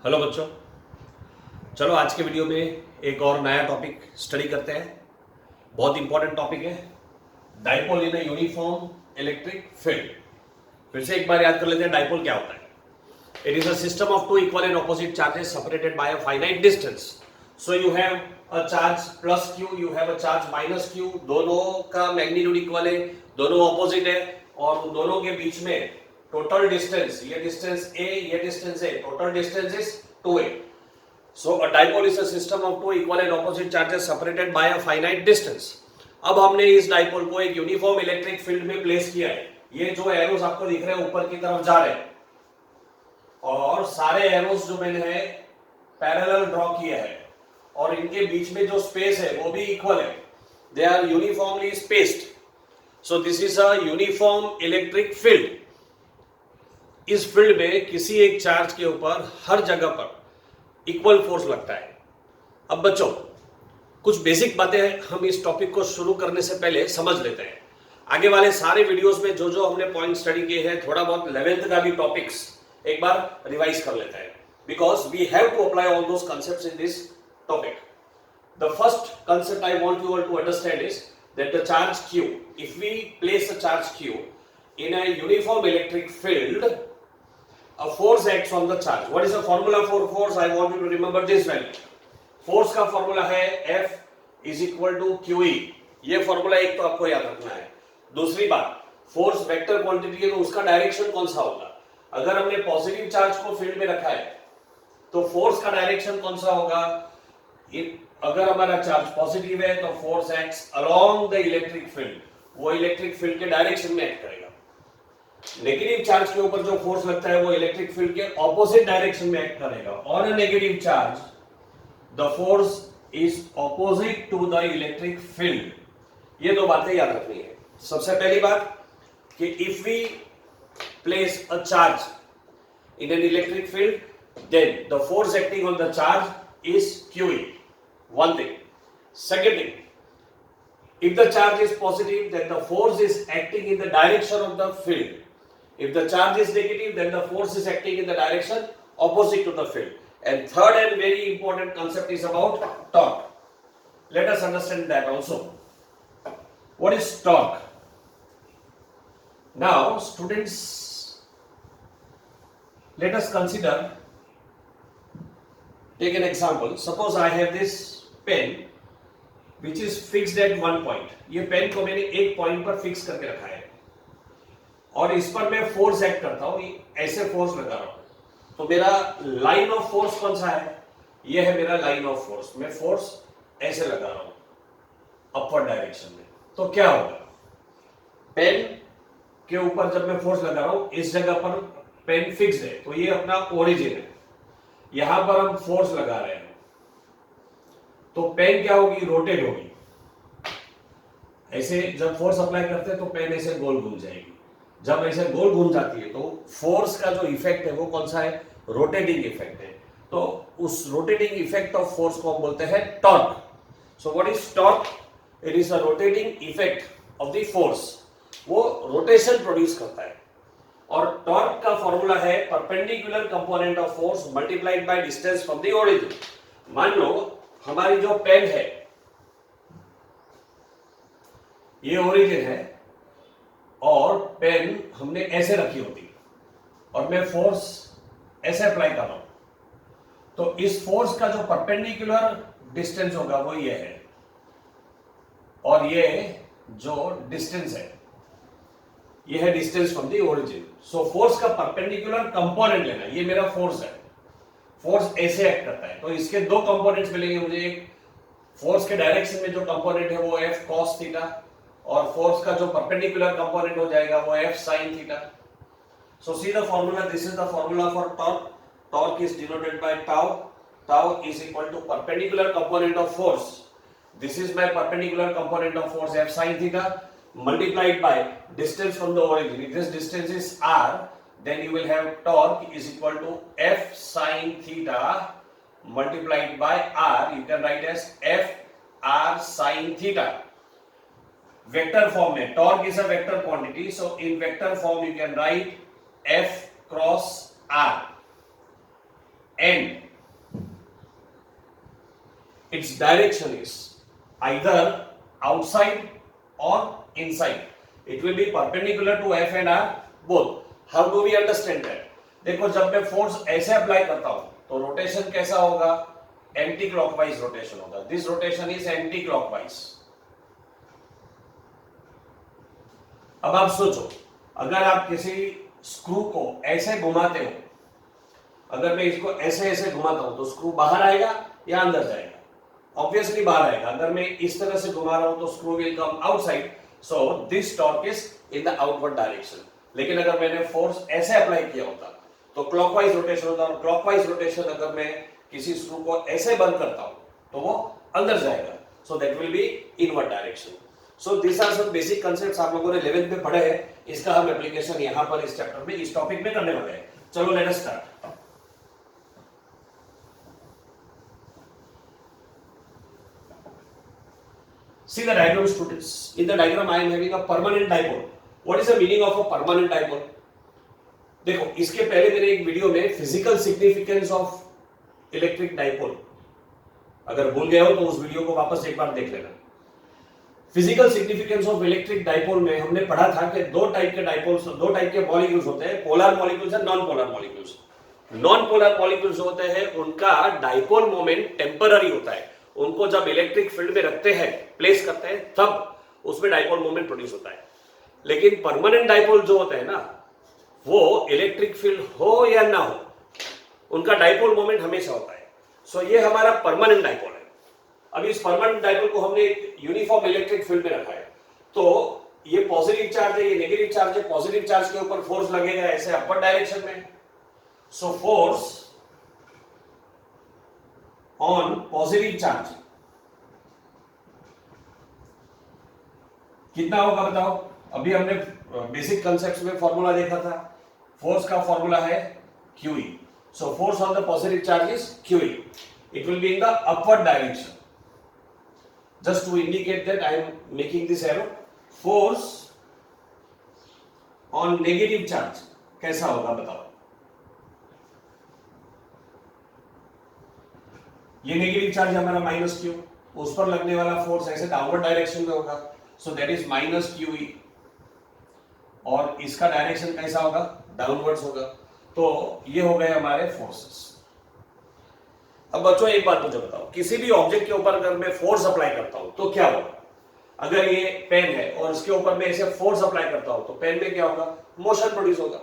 Hello बच्चों, चलो आज के वीडियो में एक और नया टॉपिक स्टडी करते हैं। बहुत इंपॉर्टेंट टॉपिक है, dipole in a uniform electric field. फिर से एक बार याद कर लेते हैं डाइपोल क्या होता है। It is a system of two equal and opposite charges separated by a finite distance. So you have a charge plus Q, you have a charge minus Q, दोनों का मैग्नीट्यूड इक्वल है, दोनों opposite है और उन दोनों के बीच में टोटल डिस्टेंस, ये डिस्टेंस a, ये distance a, total distance is 2a. So a dipole is a system of two equal and opposite charges separated by a finite distance. अब हमने इस डाइपोल को एक यूनिफॉर्म इलेक्ट्रिक फील्ड में place किया है। ये जो एरोस आपको दिख रहे हैं ऊपर की तरफ जा रहे हैं और सारे एरोस जो मैंने पैरेलल ड्रॉ किए हैं और इनके बीच में जो स्पेस है वो भी इक्वल है। They are uniformly spaced. So this is a uniform electric field. इस फील्ड में किसी एक चार्ज के ऊपर हर जगह पर इक्वल फोर्स लगता है। अब बच्चों, कुछ बेसिक बातें हम इस टॉपिक को शुरू करने से पहले समझ लेते हैं। आगे वाले सारे वीडियोस में जो जो हमने पॉइंट स्टडी किए हैं, थोड़ा बहुत 11th का भी टॉपिक्स एक बार रिवाइज कर लेते हैं, because we have to apply all those concepts in this topic. The first concept I want you all to understand is that the charge Q, if we place a charge Q in a uniform electric field, a force acts on the charge. What is the formula for force? I want you to remember this value. Force का formula है F is equal to QE. ये formula एक तो आपको याद रखना है। दूसरी बात, force वेक्टर क्वांटिटी है तो उसका डायरेक्शन कौन सा होगा। अगर हमने पॉजिटिव चार्ज को फील्ड में रखा है तो फोर्स का डायरेक्शन कौन सा होगा। अगर हमारा चार्ज पॉजिटिव है तो force acts along the electric field, वो इलेक्ट्रिक फील्ड के डायरेक्शन में एक्ट करेगा। नेगेटिव चार्ज के ऊपर जो फोर्स लगता है वो इलेक्ट्रिक फील्ड के ऑपोजिट डायरेक्शन में एक्ट करेगा। On a negative charge the force is opposite to the electric field. ये दो बातें याद रखनी है। सबसे पहली बात कि if we place a charge in an electric field then the force acting on the charge is QE. One thing. Second thing, if the charge is positive, then the force is acting in the direction of the field. If the charge is negative, then the force is acting in the direction opposite to the field. And third and very important concept is about torque. Let us understand that also. What is torque? Now, students, let us consider, take an example. Suppose I have this pen which is fixed at one point. ये pen को मैंने एक point पर fix करके रखा है और इस पर मैं फोर्स एक्ट करता हूं, ऐसे फोर्स लगा रहा हूं। तो मेरा लाइन ऑफ फोर्स कौन सा है, ये है मेरा लाइन ऑफ फोर्स। मैं फोर्स ऐसे लगा रहा हूं अपवर्ड डायरेक्शन में। तो क्या होगा, पेन के ऊपर जब मैं फोर्स लगा रहा हूं, इस जगह पर पेन फिक्स्ड है तो ये अपना ओरिजिन है। यहां पर हम फोर्स लगा रहे हैं तो पेन क्या होगी, रोटेट होगी। ऐसे जब फोर्स अप्लाई करते हैं तो पेन ऐसे गोल घूम जाएगी। जब ऐसे गोल घूम जाती है तो फोर्स का जो इफेक्ट है वो कौन सा है, रोटेटिंग इफेक्ट है। तो उस रोटेटिंग इफेक्ट ऑफ फोर्स को हम बोलते हैं torque. So what is torque? It is a rotating effect of the force. वो रोटेशन प्रोड्यूस करता है। और टॉर्क का फॉर्मूला है perpendicular component of force multiplied by distance from the origin. मान लो हमारी जो पेन है ये ओरिजिन है और पेन हमने ऐसे रखी होती और मैं फोर्स ऐसे अप्लाई कर रहा हूं, तो इस फोर्स का जो परपेंडिकुलर डिस्टेंस होगा वो ये है और ये जो डिस्टेंस है ये है distance from the origin. So force का परपेंडिकुलर कंपोनेंट लेना, ये मेरा फोर्स है। फोर्स ऐसे एक्ट करता है तो इसके दो कंपोनेंट्स मिलेंगे मुझे। एक फोर्स के डायरेक्शन में जो कंपोनेंट है वो F cos थीटा और फोर्स का जो परपेंडिकुलर कंपोनेंट हो जाएगा वो F sin theta. So see the formula, this is the formula for torque. Torque is denoted by tau. Tau is equal to perpendicular component of force, this is my perpendicular component of force F sin theta multiplied by distance from the origin. If this distance is r, then you will have torque is equal to F sin theta multiplied by r. You can write as F r sin theta. Vector form में torque is a vector quantity, so in vector form you can write F cross r. and its direction is either outside or inside. It will be perpendicular to F and R both. How do we understand that? देखो जब मैं force ऐसे apply करता हूं तो rotation कैसा होगा? Anti clockwise rotation होगा. This rotation is anti clockwise. अब आप सोचो, अगर आप किसी स्क्रू को ऐसे घुमाते हो, अगर मैं इसको ऐसे ऐसे घुमाता हूं तो स्क्रू बाहर आएगा या अंदर जाएगा? ऑब्वियसली बाहर आएगा. अगर मैं इस तरह से घुमा रहा हूं तो screw will come outside. So this torque is in the outward direction. लेकिन अगर मैंने फोर्स ऐसे अप्लाई किया होता तो क्लॉकवाइज रोटेशन होता. और क्लॉकवाइज रोटेशन अगर मैं किसी स्क्रू को ऐसे बंद करता हूं तो वो अंदर जाएगा. So that will be inward direction. So this are some basic concepts आप लोगों ने 11th में पढ़े हैं. इसका हम एप्लीकेशन यहां पर इस चैप्टर में इस टॉपिक में करने वाले हैं. चलो let us start. See the diagram, students. In the diagram I am having a permanent dipole. What is the meaning of a permanent dipole? देखो, इसके पहले मैंने एक वीडियो में physical significance of electric dipole, अगर भूल गए हो तो उस वीडियो को वापस एक बार देख लेना. Physical significance of electric dipole में हमने पढ़ा था कि दो टाइप के मॉलिक्यूल्स होते हैं, पोलर मॉलिक्यूल्स और non polar molecules. Non polar molecules होते हैं उनका डाइपोल मोमेंट टेम्पररी होता है. उनको जब इलेक्ट्रिक फील्ड में रखते हैं, प्लेस करते हैं, तब उसमें डाइपोल मोमेंट प्रोड्यूस होता है. लेकिन परमानेंट डाइपोल जो होता है ना, वो इलेक्ट्रिक फील्ड हो या ना हो, उनका डाइपोल मोमेंट हमेशा होता है. सो ये हमारा परमानेंट डाइपोल है. अब इस परमानेंट डाइपोल को हमने यूनिफॉर्म इलेक्ट्रिक फील्ड में रखा है. तो ये पॉजिटिव चार्ज है, ये नेगेटिव चार्ज है. पॉजिटिव चार्ज के ऊपर फोर्स लगेगा ऐसे अपर डायरेक्शन में. सो फोर्स ऑन पॉजिटिव चार्ज कितना होगा बताओ? अभी हमने बेसिक कंसेप्ट में फॉर्मूला देखा था. फोर्स का फॉर्मूला है QE. So force on the positive charge is QE. It will be in the upward direction. Just to indicate that I am making this arrow. Force on negative charge कैसा होगा बताओ? ये negative charge हमारा minus Q, उस पर लगने वाला force ऐसे डाउनवर्ड डायरेक्शन में होगा. So that is minus QE. और इसका डायरेक्शन कैसा होगा? डाउनवर्ड्स होगा. तो ये हो गए हमारे फोर्सेस. अब बच्चों एक बात मुझे बताओ, किसी भी ऑब्जेक्ट के ऊपर अगर मैं फोर्स अप्लाई करता हूं तो क्या होगा? अगर ये पेन है और इसके ऊपर मैं ऐसे फोर्स अप्लाई करता हूं तो पेन में क्या होगा? मोशन प्रोड्यूस होगा.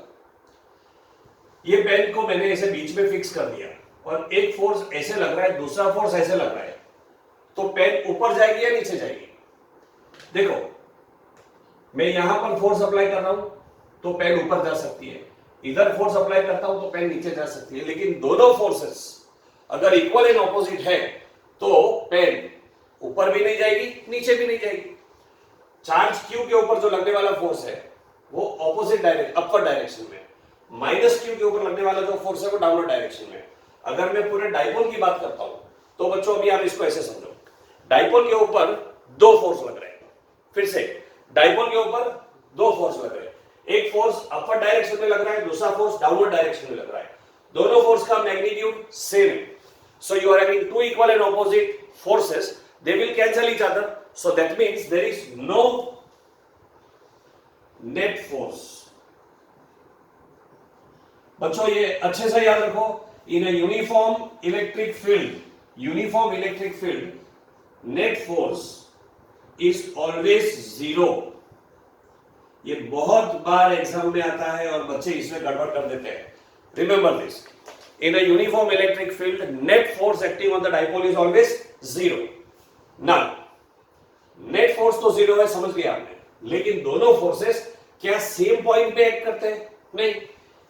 ये पेन को मैंने ऐसे बीच में फिक्स कर दिया और एक फोर्स ऐसे लग रहा है, दूसरा फोर्स ऐसे लग रहा है, तो पेन ऊपर जाएगी या नीचे जाएगी? देखो, मैं यहां पर फोर्स अप्लाई कर रहा हूं तो पेन ऊपर जा सकती है, इधर फोर्स अप्लाई करता हूं तो पेन नीचे जा सकती है. लेकिन दोनों फोर्सेस अगर इक्वल एंड ऑपोजिट है तो पेन ऊपर भी नहीं जाएगी, नीचे भी नहीं जाएगी. चार्ज Q के ऊपर जो लगने वाला फोर्स है वो ऑपोजिट डायरेक्शन, अपर डायरेक्शन में. माइनस Q के ऊपर लगने वाला जो फोर्स है वो डाउनवर्ड डायरेक्शन में. अगर मैं पूरे डाइपोल की बात करता हूं तो बच्चों अभी आप इसको ऐसे समझो. डाइपोल के ऊपर दो फोर्स लग रहे हैं. फिर से, डाइपोल के ऊपर दो फोर्स लग रहे हैं. एक फोर्स अपर डायरेक्शन में लग रहा है, दूसरा फोर्स डाउनवर्ड डायरेक्शन में लग रहा है. दोनों फोर्स का मैग्नीट्यूड सेम है. So you are having two equal and opposite forces, they will cancel each other. So that means there is no net force. बच्चों ये अच्छे से याद रखो, इन a uniform electric field net force is always zero. ये बहुत बार exam में आता है और बच्चे इसमें गड़बड़ कर देते हैं. Remember this. In a uniform electric field, net force acting on the dipole is always zero. Now, net force तो zero है, समझ गए आपने. लेकिन दोनों फोर्सेस क्या सेम पॉइंट पे एक्ट करते हैं? नहीं.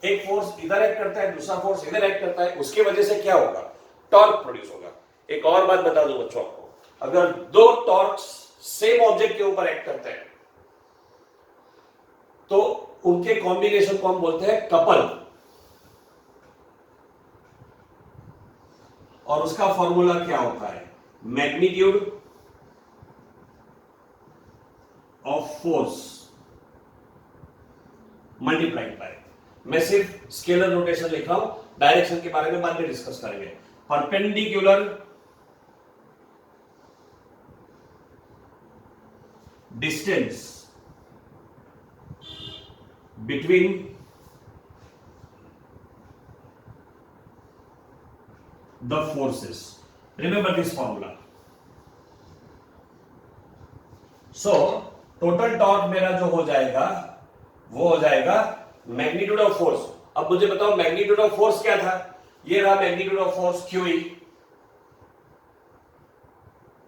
एक फोर्स इधर एक्ट करता है, दूसरा फोर्स इधर एक्ट करता है. उसकी वजह से क्या होगा? टॉर्क प्रोड्यूस होगा. एक और बात बता दूं बच्चों आपको, अगर दो टॉर्क्स सेम ऑब्जेक्ट के ऊपर एक्ट करते हैं तो उनके कॉम्बिनेशन को हम बोलते हैं कपल. और उसका फॉर्मूला क्या होता है? Magnitude of force multiplied by मैं सिर्फ स्केलर नोटेशन लिख रहा हूं, डायरेक्शन के बारे में बाद में डिस्कस करेंगे। Perpendicular distance between the forces, remember this formula. So total torque मेरा जो हो जाएगा वो हो जाएगा मैग्नीट्यूड ऑफ फोर्स। अब मुझे बताओ मैग्नीट्यूड ऑफ फोर्स क्या था? ये रहा magnitude of force QE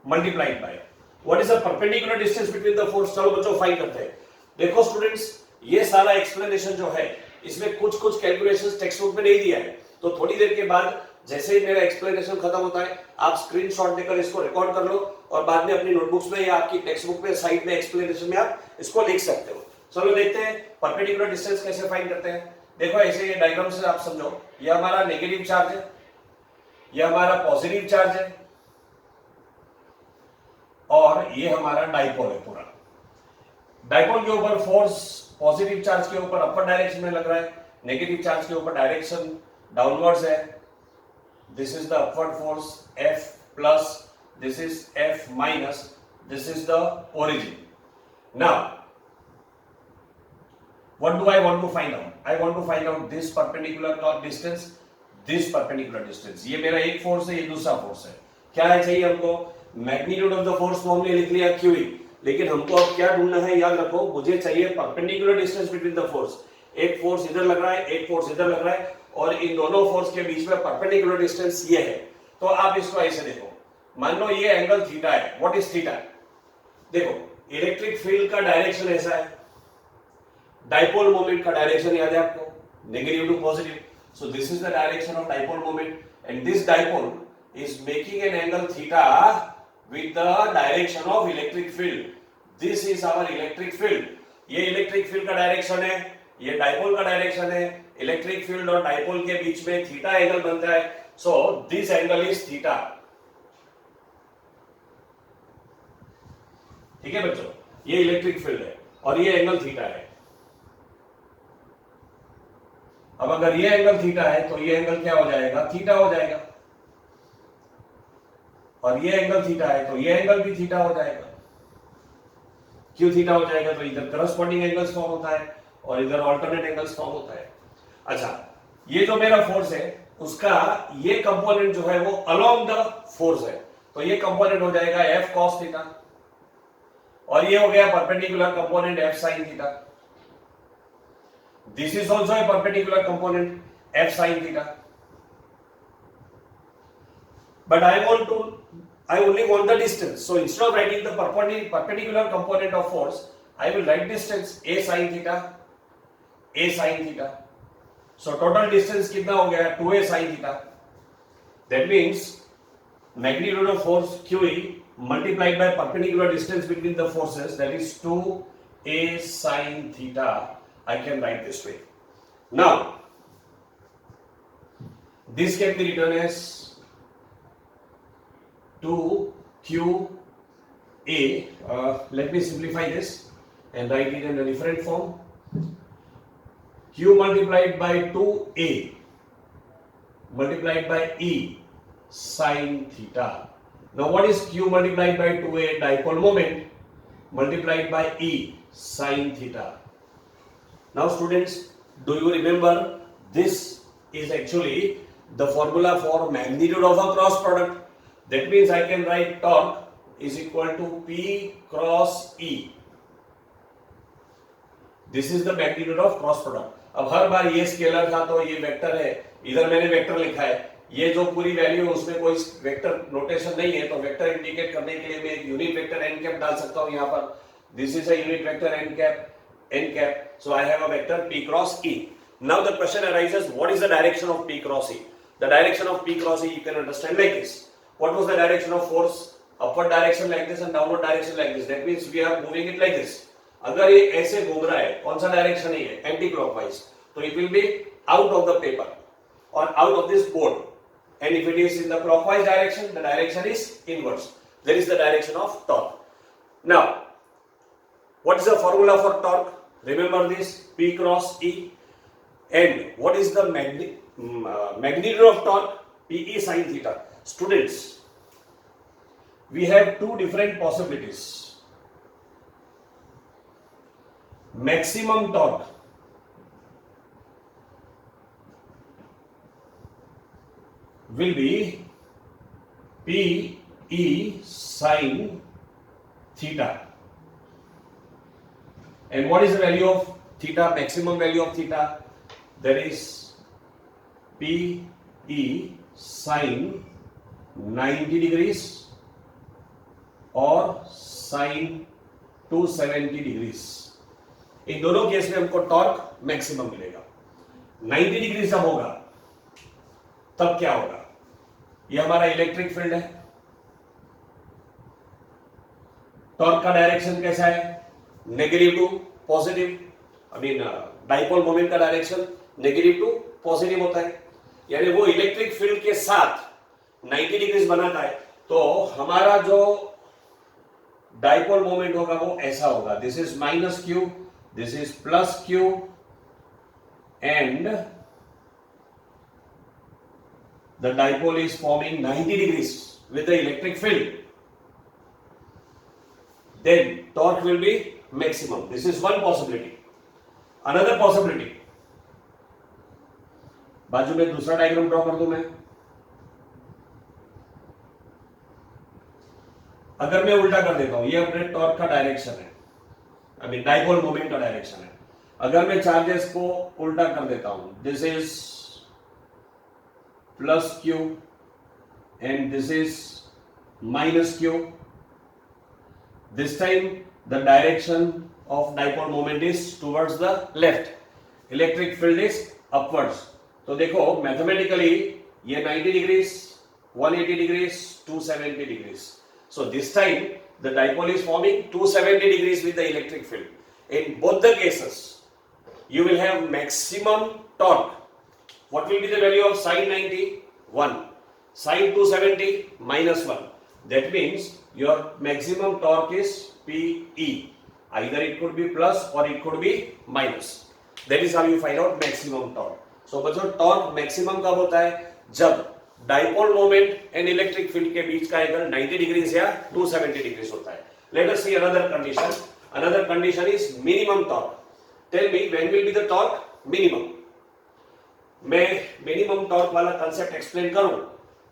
multiplied by what is the perpendicular distance between the force. चलो बच्चों फाइंड करते हैं। देखो स्टूडेंट्स, ये सारा एक्सप्लेनेशन जो है इसमें कुछ कुछ कैलकुलेशंस टेक्स्ट बुक में नहीं दिया है, तो थोड़ी देर के बाद जैसे ही मेरा एक्सप्लेनेशन खत्म होता है आप स्क्रीनशॉट लेकर इसको रिकॉर्ड कर लो और बाद में अपनी नोटबुक्स में या आपकी टेक्स्ट बुक में साइड में एक्सप्लेनेशन में आप इसको लिख सकते हो। चलो देखते हैं परपेंडिकुलर डिस्टेंस कैसे फाइंड करते हैं। देखो ऐसे ये डायग्राम से आप समझो, ये हमारा नेगेटिव चार्ज है, ये हमारा पॉजिटिव चार्ज है और ये हमारा डाइपोल है पूरा। डाइपोल के ऊपर फोर्स पॉजिटिव चार्ज के ऊपर अपर डायरेक्शन में लग रहा है, नेगेटिव चार्ज के ऊपर डायरेक्शन डाउनवर्ड्स है। This is the upward force F plus, this is F minus, this is the origin. Now what do I want to find out? I want to find out this perpendicular distance, this perpendicular distance। ये मेरा एक force है, ये दूसरा force है। क्या है चाहिए हमको? मैग्नीट्यूड ऑफ द फोर्स को हमने लिख लिया QE, लेकिन हमको अब क्या ढूंढना है? याद रखो, मुझे चाहिए perpendicular distance between the force. एक फोर्स इधर लग रहा है, एक फोर्स इधर लग रहा है और इन दोनों फोर्स के बीच में परपेंडिकुलर डिस्टेंस ये है। तो आप इसको ऐसे देखो, मान लो ये एंगल थीटा है। What is theta? देखो इलेक्ट्रिक फील्ड का डायरेक्शन ऐसा है, डाइपोल मोमेंट का डायरेक्शन याद है आपको, negative to positive. So this is the direction of dipole moment and this dipole is making an angle theta with the direction of electric field. This is our electric field. ये electric field का direction है, ये dipole का direction है। Electric field और dipole के बीच में theta angle बनता है। So this angle is theta. ठीक है बच्चों, ये इलेक्ट्रिक फील्ड है और ये एंगल थीटा है। अब अगर ये एंगल थीटा है तो ये एंगल क्या हो जाएगा? थीटा हो जाएगा। और ये एंगल थीटा है तो ये एंगल भी थीटा हो जाएगा। क्यों थीटा हो जाएगा? तो इधर करस्पॉन्डिंग एंगल्स फॉर्म होता है और इधर अल्टरनेट एंगल्स फॉर्म होता है। अच्छा, ये जो मेरा फोर्स है उसका ये कंपोनेंट जो है वो अलोंग द फोर्स है, तो ये कंपोनेंट हो जाएगा F cos थीटा और ये हो गया perpendicular component F sin theta. This is also a perpendicular component F sin theta. But I only want the distance. So instead of writing the perpendicular component of force, I will write distance A sin theta, A sin theta. So total distance कितना हो गया? 2A sin theta. That means magnitude of force QE multiplied by perpendicular distance between the forces, that is 2A sin theta. I can write this way. Now, this can be written as 2QA. Let me simplify this and write it in a different form. Q multiplied by 2A multiplied by E sin theta. Now, what is Q multiplied by 2A? Dipole moment multiplied by E sin theta. Now students, do you remember this is actually the formula for magnitude of a cross product? That means I can write torque is equal to P cross E. This is the magnitude of cross product. अब हर बार ये scalar था तो ये vector है, इधर मैंने vector लिखा है। ये जो पूरी वैल्यू है उसमें कोई वेक्टर नोटेशन नहीं है, तो वेक्टर इंडिकेट करने के लिए मैं एक यूनिट वेक्टर n कैप डाल सकता हूँ यहाँ पर। This is a unit vector n cap. So I have a vector P cross E. Now the question arises, what is the direction of P cross E? The direction of P cross E you can understand like this. What was the direction of force? Upward direction like this and downward direction like this. That means we are moving it like this. अगर ये ऐसे घूम रहा है, कौन सा direction है ये? एंटी क्लॉकवाइज, तो it will be out of the paper और out of this board. And if it is in the clockwise direction, the direction is inverse. That is the direction of torque. Now, what is the formula for torque? Remember this, P cross E. And what is the magnitude of torque? PE sin theta. Students, we have two different possibilities. Maximum torque will be PE sin theta. And what is the value of theta? Maximum value of theta, that is PE sin 90 degrees और sin 270 degrees. इन दोनों case में हमको torque maximum मिलेगा. 90 degree जब होगा तब क्या होगा? ये हमारा इलेक्ट्रिक फील्ड है. टॉर्क का डायरेक्शन कैसा है? Negative to positive. Dipole moment का डायरेक्शन नेगेटिव टू पॉजिटिव होता है. यानी वो इलेक्ट्रिक फील्ड के साथ 90 डिग्री बनाता है. तो हमारा जो डाइपोल मोमेंट होगा वो ऐसा होगा. This is minus Q, this is plus Q, and the dipole is forming 90 degrees with the electric field. Then torque will be maximum. This is one possibility. Another possibility, बाजू में दूसरा diagram draw कर दूं मैं. अगर मैं उल्टा कर देता हूं, ये अपने टॉर्क का डायरेक्शन है, डाइपोल मोमेंट का डायरेक्शन है. अगर मैं चार्जेस को उल्टा कर देता हूं, this is plus q and this is minus q. This time the direction of dipole moment is towards the left. Electric field is upwards. तो देखो मैथमेटिकली ये 90 degrees, 180 degrees, 270 degrees. So this time the dipole is forming 270 degrees with the electric field. In both the cases you will have maximum torque. What will be the value of sin 90? 1. Sin 270 minus 1. That means your maximum torque is PE. Either it could be plus or it could be minus. That is how you find out maximum torque. So बच्चों torque maximum कब होता है? जब dipole moment and electric field के बीच का angle 90 degrees या 270 degrees होता है. Let us see another condition. Another condition is minimum torque. Tell me when will be the torque minimum? मैं मिनिमम टॉर्क वाला कंसेप्ट एक्सप्लेन करूं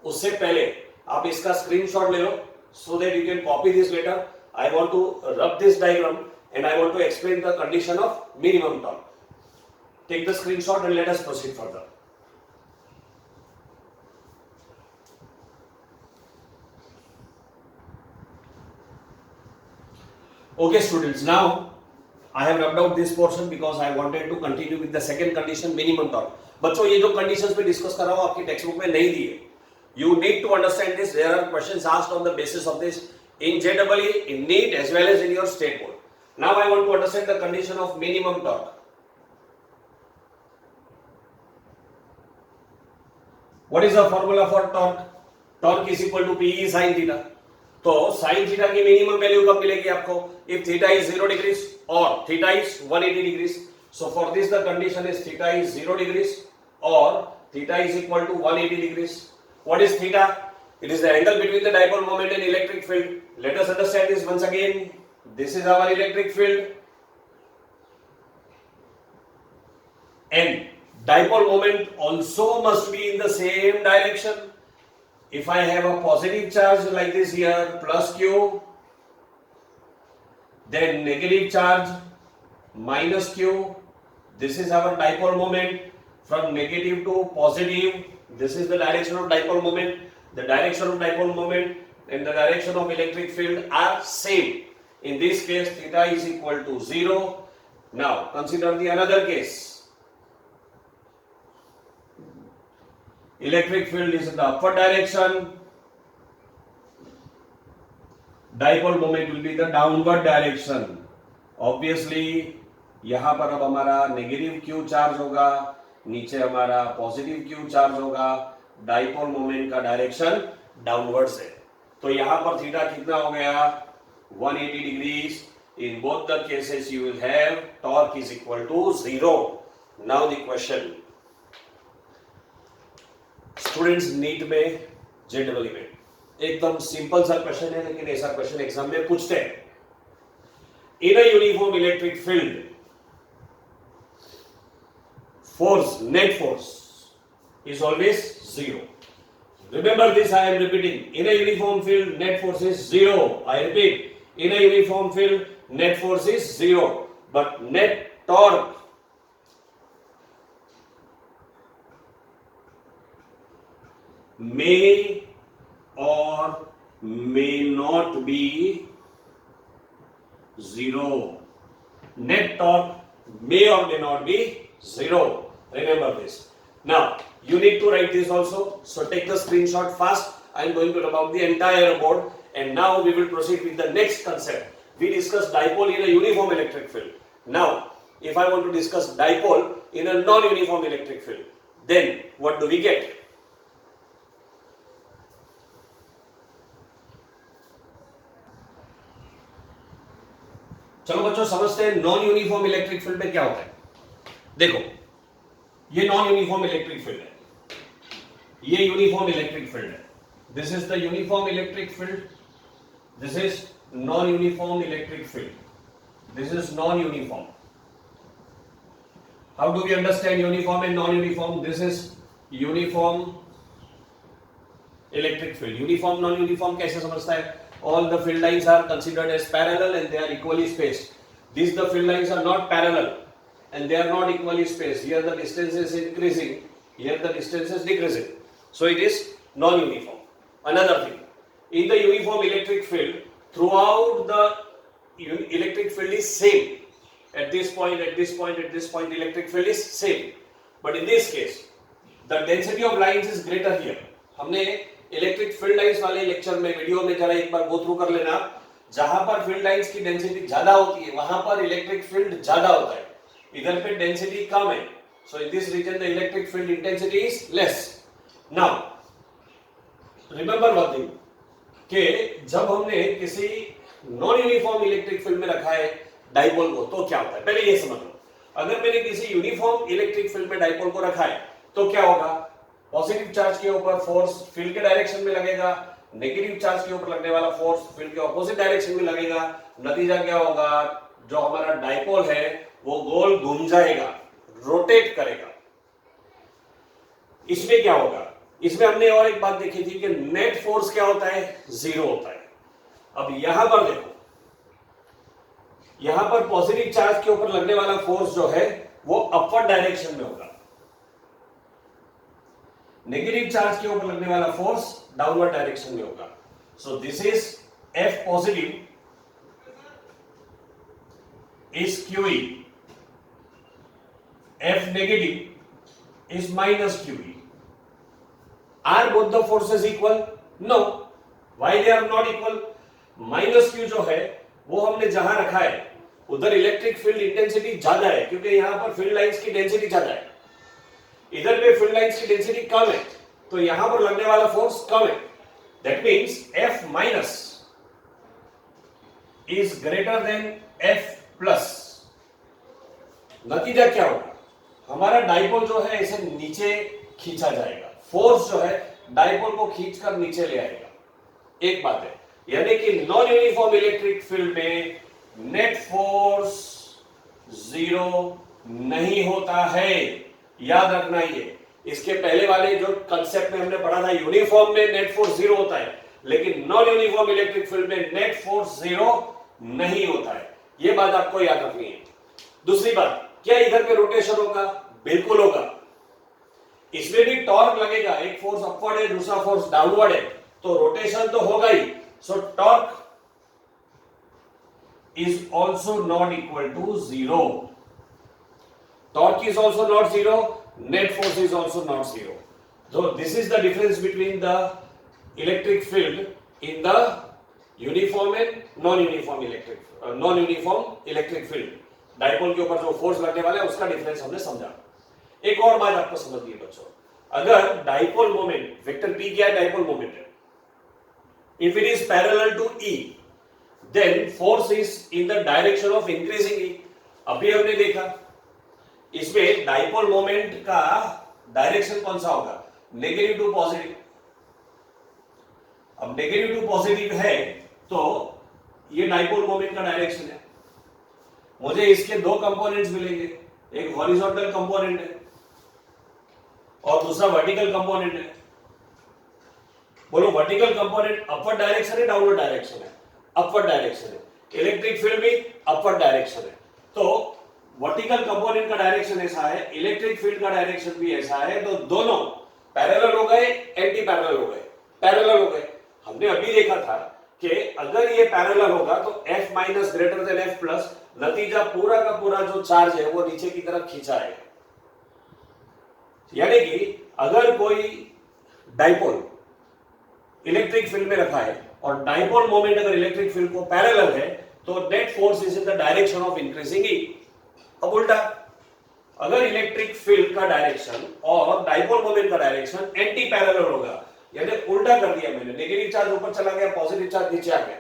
उससे पहले आप इसका स्क्रीनशॉट ले लो so that you can copy this letter. I want to rub this diagram and I want to explain the condition of minimum torque. Take the screenshot and let us proceed further. Okay students, now I have rubbed out this portion because I wanted to continue with the second condition, minimum torque. बच्चों ये जो conditions पे discuss कर रहा हूं आपकी text book में नहीं दिए. You need to understand this. There are questions asked on the basis of this in JW, in NEET as well as in your state board. Now I want to understand the condition of minimum torque. What is the formula for torque? Torque is equal to PE sin theta. तो sin theta की minimum value कब मिलेगी आपको? If theta is 0 degrees और theta is 180 degrees. So for this the condition is theta is 0 degrees or theta is equal to 180 degrees. What is theta? It is the angle between the dipole moment and electric field. Let us understand this once again. This is our electric field and dipole moment also must be in the same direction. If I have a positive charge like this here, plus q, then negative charge minus q. This is our dipole moment. From negative to positive, this is the direction of dipole moment. The direction of dipole moment and the direction of electric field are same. In this case, theta is equal to 0. Now, consider the another case. Electric field is in the upward direction. Dipole moment will be the downward direction. Obviously, यहां पर अब हमारा negative Q charge होगा, नीचे हमारा positive Q charge होगा. Dipole moment का direction downwards है. तो यहां पर थीटा कितना हो गया? 180 degrees. In both the cases you will have torque is equal to 0. Now the question, students NEET में जनरली में एकदम सिंपल सा क्वेश्चन है, लेकिन ऐसा क्वेश्चन एग्जाम में पूछते हैं. In a uniform electric field, force, net force is always zero. Remember this, I am repeating. In a uniform field, net force is zero. I repeat, in a uniform field, net force is zero. But net torque may or may not be zero. Net torque may or may not be zero. Remember this. Now you need to write this also. So take the screenshot fast. I am going to rub out the entire board, and now we will proceed with the next concept. We discussed dipole in a uniform electric field. Now, if I want to discuss dipole in a non-uniform electric field, then what do we get? चलो बच्चों समझते हैं non uniform electric field में क्या होता है. देखो, ये नॉन यूनिफॉर्म इलेक्ट्रिक फील्ड है, ये यूनिफॉर्म इलेक्ट्रिक फील्ड है. This is the uniform electric field, this is non uniform electric field, this is non uniform. How do we understand uniform and non uniform? This is uniform electric field. Uniform non uniform कैसे समझता है? All the field lines are considered as parallel and they are equally spaced. These the field lines are not parallel and they are not equally spaced. Here the distance is increasing, here the distance is decreasing. So it is non-uniform. Another thing, in the uniform electric field, throughout the electric field is same. At this point, at this point, at this point, electric field is same. But in this case, the density of lines is greater here. हमने electric field lines वाले lecture में, video में जरा एक बार go through कर लेना. जहां पर फील्ड लाइंस की डेंसिटी ज्यादा होती है वहां पर इलेक्ट्रिक फील्ड ज्यादा होता है, इधर पे डेंसिटी कम है. So in this region the electric field intensity is less. Now remember one thing कि जब हमने किसी नॉन यूनिफॉर्म इलेक्ट्रिक फील्ड में रखा है डाइपोल को, तो क्या होता है पहले ये समझ लो. अगर मैंने किसी यूनिफॉर्म इलेक्ट्रिक फील्ड में डाइपोल को रखा है तो क्या होगा? पॉजिटिव चार्ज के ऊपर फोर्स फील्ड के डायरेक्शन में लगेगा, नेगेटिव चार्ज के ऊपर लगने वाला फोर्स फील्ड के ऑपोजिट डायरेक्शन में लगेगा. नतीजा क्या होगा? जो हमारा डाइपोल है वो गोल घूम जाएगा, रोटेट करेगा. इसमें क्या होगा? इसमें हमने और एक बात देखी थी कि नेट फोर्स क्या होता है? जीरो होता है. अब यहां पर देखो, यहां पर पॉजिटिव चार्ज के ऊपर लगने वाला फोर्स जो है वो अपवर्ड डायरेक्शन में होगा, नेगेटिव चार्ज के ऊपर लगने वाला फोर्स डाउनवर्ड डायरेक्शन में होगा. सो this is F positive is QE, F negative is minus QE. Are both the forces equal? No. Why they are not equal? Minus Q जो है वो हमने जहां रखा है उधर इलेक्ट्रिक फील्ड इंटेंसिटी ज्यादा है, क्योंकि यहां पर फील्ड लाइंस की डेंसिटी ज्यादा है. इधर पे फील्ड लाइंस की डेंसिटी कम है, तो यहां पर लगने वाला फोर्स कम है. That means F minus is greater than F plus. नतीजा क्या होगा? हमारा डाइपोल जो है इसे नीचे खींचा जाएगा, फोर्स जो है डाइपोल को खींचकर नीचे ले आएगा. एक बात है, यानी कि नॉन यूनिफॉर्म इलेक्ट्रिक फील्ड में नेट फोर्स जीरो नहीं होता है. याद रखना ये. इसके पहले वाले जो कंसेप्ट में हमने पढ़ा था यूनिफॉर्म में नेट फोर्स जीरो होता है, लेकिन नॉन यूनिफॉर्म इलेक्ट्रिक फील्ड में नेट फोर्स जीरो नहीं होता है. ये बात आपको याद रखनी है. दूसरी बात, क्या इधर पे रोटेशन होगा? बिल्कुल होगा. इसमें भी टॉर्क लगेगा, एक फोर्स अपवर्ड है दूसरा फोर्स डाउनवर्ड है, तो रोटेशन तो होगा ही. So torque is also not equal to zero. Torque is also not zero, net force is also not zero. So this is the difference between the electric field in the uniform and non-uniform electric field. Dipole के ऊपर जो force लगने वाला है उसका difference हमने समझा. एक और बात आपको समझनी है बच्चों, अगर डाइपोल मोमेंट, वेक्टर P क्या है? डाइपोल मोमेंट है. If it is parallel to E, then force is in the direction of increasing E. अभी हमने देखा इसमें डाइपोल मोमेंट का डायरेक्शन कौन सा होगा, नेगेटिव टू पॉजिटिव। अब नेगेटिव टू पॉजिटिव है तो ये डाइपोल मोमेंट का डायरेक्शन है। मुझे इसके दो कंपोनेंट्स मिलेंगे, एक हॉरिजॉन्टल कंपोनेंट है और दूसरा वर्टिकल कंपोनेंट है। बोलो वर्टिकल कंपोनेंट अपवर्ड डायरेक्शन है डाउनवर्ड डायरेक्शन है, अपवर्ड डायरेक्शन है। इलेक्ट्रिक फील्ड भी अपवर्ड डायरेक्शन है। तो वर्टिकल कंपोनेंट का डायरेक्शन ऐसा है, इलेक्ट्रिक फील्ड का डायरेक्शन भी ऐसा है, तो दोनों पैरेलल हो गए, एंटी पैरेलल हो गए, पैरेलल हो गए। हमने अभी देखा था कि अगर ये पैरेलल होगा तो F minus greater than F plus, नतीजा पूरा का पूरा जो चार्ज है वो नीचे की तरफ खींचा है। यानी कि अगर कोई डाइपोल इलेक्ट्रिक फील्ड में रखा है और डाइपोल मोमेंट अगर इलेक्ट्रिक फील्ड को पैरेलल है तो net force is in the direction of increasing E. अब उल्टा, अगर इलेक्ट्रिक फील्ड का डायरेक्शन और डाइपोल मोमेंट का डायरेक्शन एंटी पैरेलल होगा, यानी उल्टा कर दिया मैंने, नेगेटिव चार्ज ऊपर चला गया, पॉजिटिव चार्ज नीचे आ गया,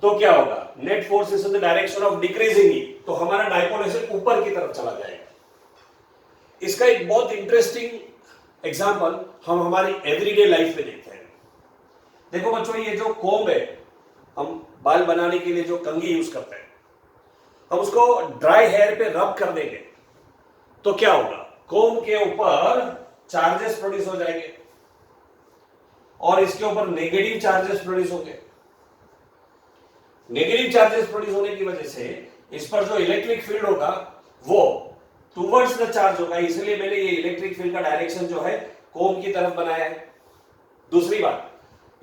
तो क्या होगा, net force is in the direction of decreasing E, तो हमारा डाइपोल ऐसे ऊपर की तरफ चला जाएगा। इसका एक बहुत इंटरेस्टिंग एग्जांपल हम हमारी एवरीडे लाइफ में देखते हैं। देखो बच्चों, ये जो कोम्ब है, हम बाल बनाने के लिए जो कंघी यूज करते हैं, हम उसको ड्राई हेयर पे रब कर देंगे तो क्या होगा, कोम्ब के ऊपर चार्जेस प्रोड्यूस हो जाएंगे और इसके ऊपर नेगेटिव चार्जेस प्रोड्यूस होंगे। नेगेटिव चार्जेस प्रोड्यूस होने की वजह से इस पर जो इलेक्ट्रिक फील्ड होगा वो टुवर्ड्स द चार्ज होगा, इसलिए मैंने ये इलेक्ट्रिक फील्ड का डायरेक्शन जो है कोम्ब की तरफ बनाया है। दूसरी बात,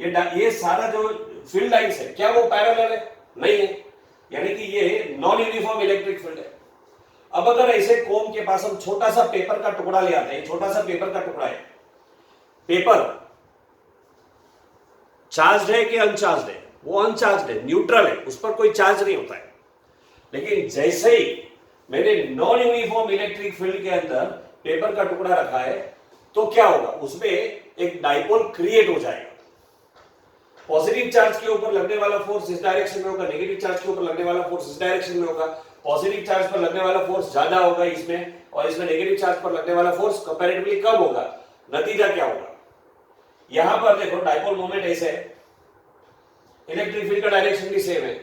ये सारा जो फील्ड लाइंस है, क्या वो पैरेलल है? नहीं है, यानी कि ये नॉन यूनिफॉर्म इलेक्ट्रिक फील्ड है। अब अगर ऐसे कोम्ब के पास हम छोटा सा पेपर का टुकड़ा ले आते हैं, छोटा सा पेपर का टुकड़ा है, पेपर चार्ज है कि अनचार्ज है? वो अनचार्ज है, न्यूट्रल है, उस पर कोई चार्ज नहीं होता है। लेकिन जैसे ही मैंने नॉन यूनिफॉर्म इलेक्ट्रिक फील्ड के अंदर पेपर का टुकड़ा रखा है तो क्या होगा, उसमें एक डाइपोल क्रिएट हो जाएगा। पॉजिटिव चार्ज के ऊपर लगने वाला फोर्स इस डायरेक्शन में होगा, नेगेटिव चार्ज के ऊपर लगने वाला फोर्स इस डायरेक्शन में होगा। पॉजिटिव चार्ज पर लगने वाला फोर्स ज्यादा होगा इसमें, और इसमें नेगेटिव चार्ज पर लगने वाला फोर्स कंपैरेटिवली कम होगा। नतीजा क्या होगा, यहां पर देखो डाइपोल मोमेंट ऐसे है, इलेक्ट्रिक फील्ड का डायरेक्शन भी सेम है,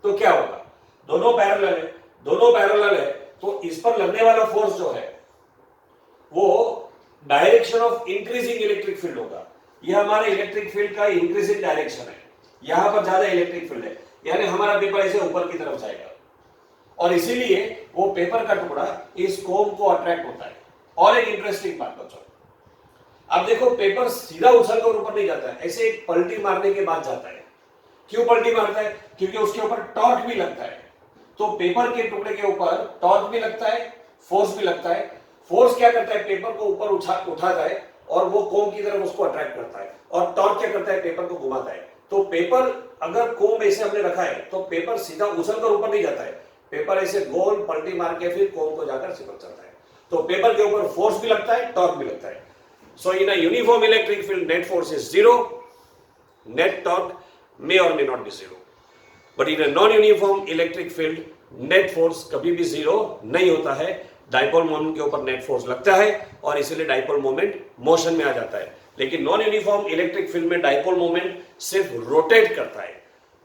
तो क्या होगा, दोनों पैरेलल है, दोनों पैरेलल है, तो इस पर लगने वाला फोर्स जो है वो direction of increasing electric field होगा। यह हमारे इलेक्ट्रिक फील्ड का इंक्रीजिंग डायरेक्शन है, यहां पर ज्यादा इलेक्ट्रिक फील्ड है, यानी हमारा पेपर ऐसे ऊपर की तरफ जाएगा और इसीलिए वो पेपर का टुकड़ा इस कोम्ब को अट्रैक्ट होता है। और एक इंटरेस्टिंग बात बच्चों, अब देखो पेपर सीधा उछलकर ऊपर नहीं जाता है, ऐसे एक पलटी मारने के बाद जाता है। क्यों पलटी मारता है? क्योंकि उसके ऊपर टॉर्क भी लगता है। तो पेपर के टुकड़े के ऊपर टॉर्क भी लगता है, फोर्स भी लगता है। फोर्स क्या करता है, पेपर को ऊपर उठाता है और वो कोम्ब की तरफ उसको अट्रैक्ट करता है, और टॉर्क क्या करता है, पेपर को घुमाता है। तो पेपर अगर कोम्ब ऐसे हमने रखा है तो पेपर सीधा उछलकर ऊपर नहीं जाता है, पेपर ऐसे गोल पलटी मार के फिर कोम्ब को जाकर चिपक जाता है। तो पेपर के ऊपर फोर्स भी लगता है, टॉर्क भी लगता है। So in a uniform electric field net force is zero, net torque may or may not be zero, but in a non-uniform electric field net force कभी भी जीरो नहीं होता है। डाइपोल मोमेंट के ऊपर नेट फोर्स लगता है और इसलिए डाइपोल मोमेंट मोशन में आ जाता है। लेकिन नॉन यूनिफॉर्म इलेक्ट्रिक फील्ड में डाइपोल मोमेंट सिर्फ रोटेट करता है,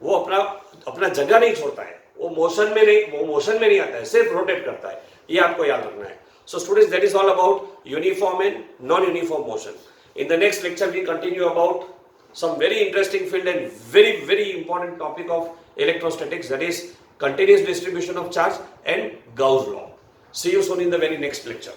वो अपना जगह नहीं छोड़ता है, वो मोशन में नहीं आता है, सिर्फ रोटेट करता है। ये आपको याद रखना है। So students, that is all about uniform and non uniform motion. In the next lecture we continue about some very interesting field and very important topic of electrostatics, that is continuous distribution of charge and Gauss law. See you soon in the very next lecture.